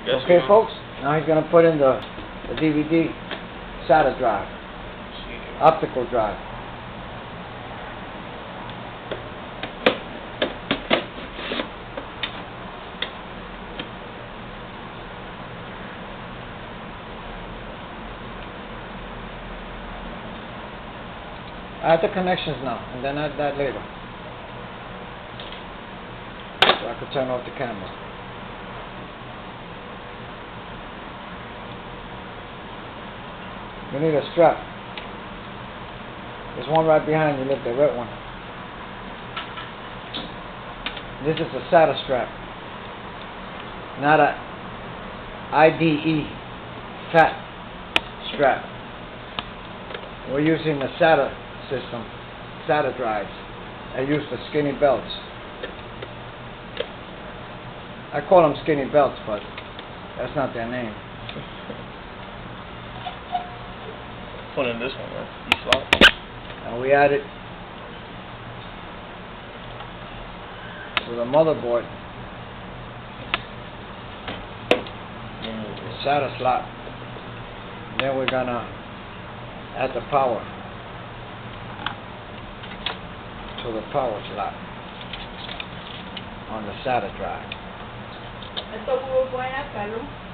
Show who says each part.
Speaker 1: Okay, folks. Now he's gonna put in the DVD SATA drive, optical drive. Add the connections now, and then add that later. So I can turn off the camera. You need a strap. There's one right behind you, look, the red one. This is a SATA strap, not a IDE fat strap. We're using the SATA system, SATA drives. I use the skinny belts. I call them skinny belts, but that's not their name.
Speaker 2: Put in this one, right? You slot.
Speaker 1: And we add it to the motherboard. The SATA slot. Then we're gonna add the power to the power slot on the SATA drive.
Speaker 3: Esto hubo buena, Carlos.